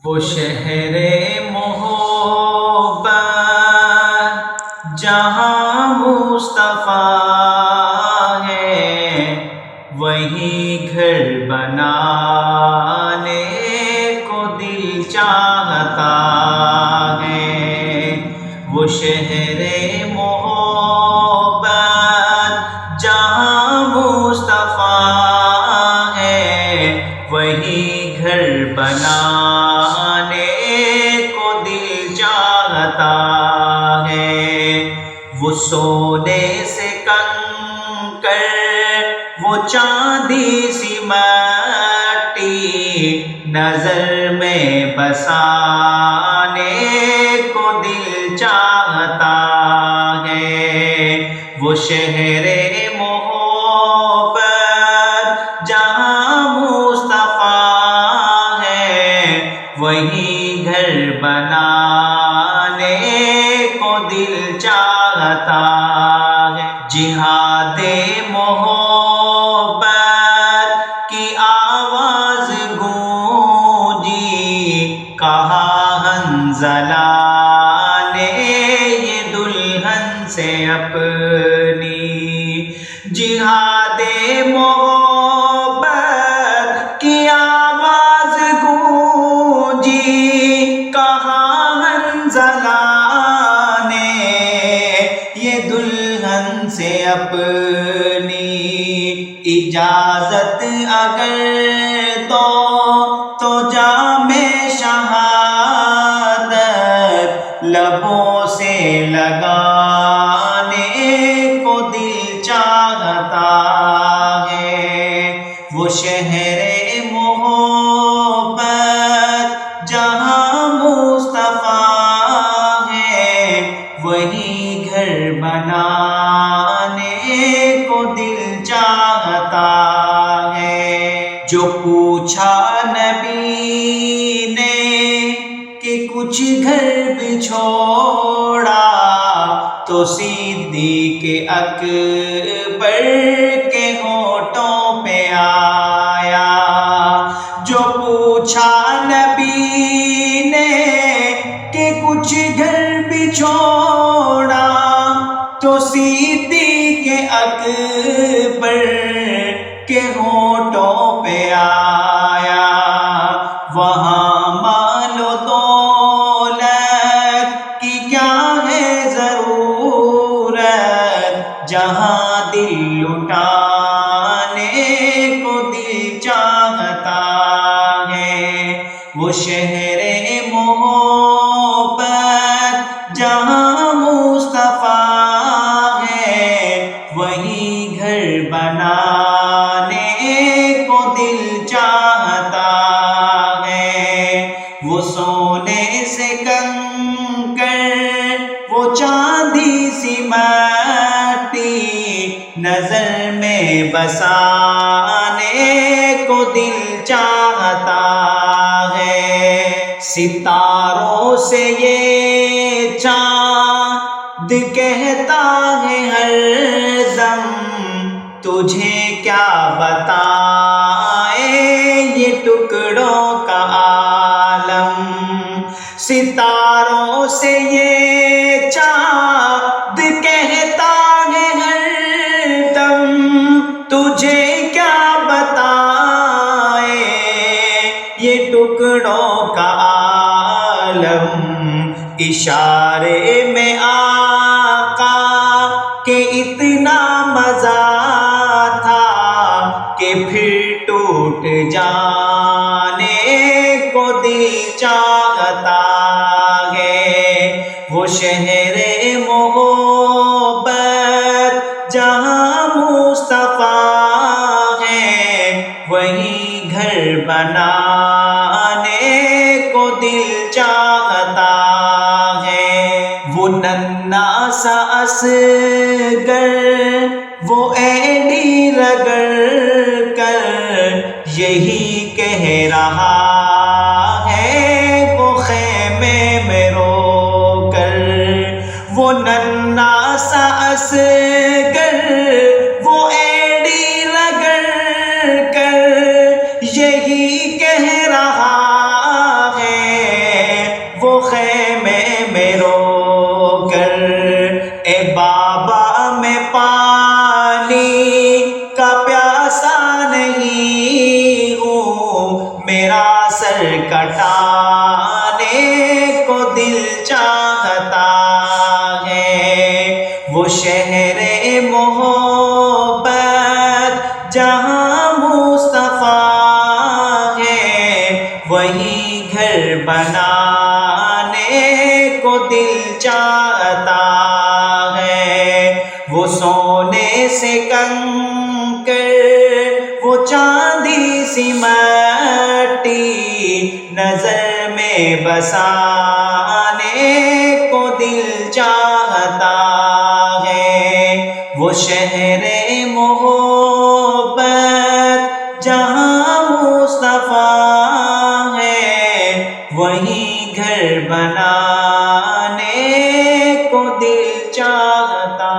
وہ شہر محبت جہاں مصطفیٰ ہے، وہی گھر بنانے کو دل چاہتا ہے۔ وہ شہر محبت جہاں مصطفیٰ ہے، وہی گھر بنانے کو دل چاہتا ہے۔ وہ سونے سے کنکر، وہ چاندی سی مٹی نظر میں بسانے کو دل چاہتا ہے۔ وہ شہر محبت جہاں مصطفیٰ ہے، وہی گھر بنانے کو دل چاہتا ہے۔ جہاد محبت کی آواز گونجی، کہا حنظلہ نے یہ دلہن سے اپنی۔ جہاد محبت کی آواز گونجی، کہا حنظلہ نے یہ دلہن سے اپنی۔ اجازت اگر دو تو جام شہادت لبوں سے لگانے کو دل چاہتا ہے۔ وہ شہر محبت جہاں مصطفیٰ ہے، وہی گھر بنانے کو دل چاہتا ہے۔ جو پوچھا نبی نے کہ کچھ گھر بچھوڑا، تو صدیق اکبر کے ہونٹوں پہ آیا۔ جو پوچھا نبی نے کہ کچھ گھر بچھوڑا، تو صدیق اکبر کے ہونٹوں پہ آیا۔ وہاں مال و دولت کی کیا ہے ضرورت، جہاں دل لٹانے کو دل چاہتا ہے۔ وہ شہر محبت جہاں مصطفیٰ ہے، وہی گھر بنانے کو دل چاہتا ہے۔ وہ سونے سے کنکر، وہ چاندی سی مٹی نظر میں بسانے کو دل چاہتا ہے۔ ستاروں سے یہ چاند کہتا ہے ہر دم، تجھے کیا بتائے یہ ٹکڑوں کا عالم۔ ستاروں سے یہ چاند کہتا ہے ہر دم، تجھے کیا بتائے یہ ٹکڑوں کا عالم۔ اشارے میں آقا کہ اتنا مزہ تھا کہ پھر ٹوٹ جانے کو دل چاہتا ہے۔ وہ شہر محبت جہاں مصطفیٰ ہے، وہی گھر بنانے کو دل چاہتا ہے۔ وہ ننھا سا اصغر، وہ اینی رگڑ کر یہی کہہ رہا ہے وہ خیمے میں رو کر۔ وہ ننھا سا اصغر، وہ اینی رگڑ کر یہی کہہ رہا ہے بٹانے کو دل چاہتا ہے، وہ شہر محبت جہاں مصطفیٰ ہے، وہی گھر بنانے کو دل چاہتا ہے، وہ سونے سے کنکر وہ چاندی سی مٹی نظر میں بسانے کو دل چاہتا ہے، وہ شہر محبت جہاں مصطفیٰ ہے، وہی گھر بنانے کو دل چاہتا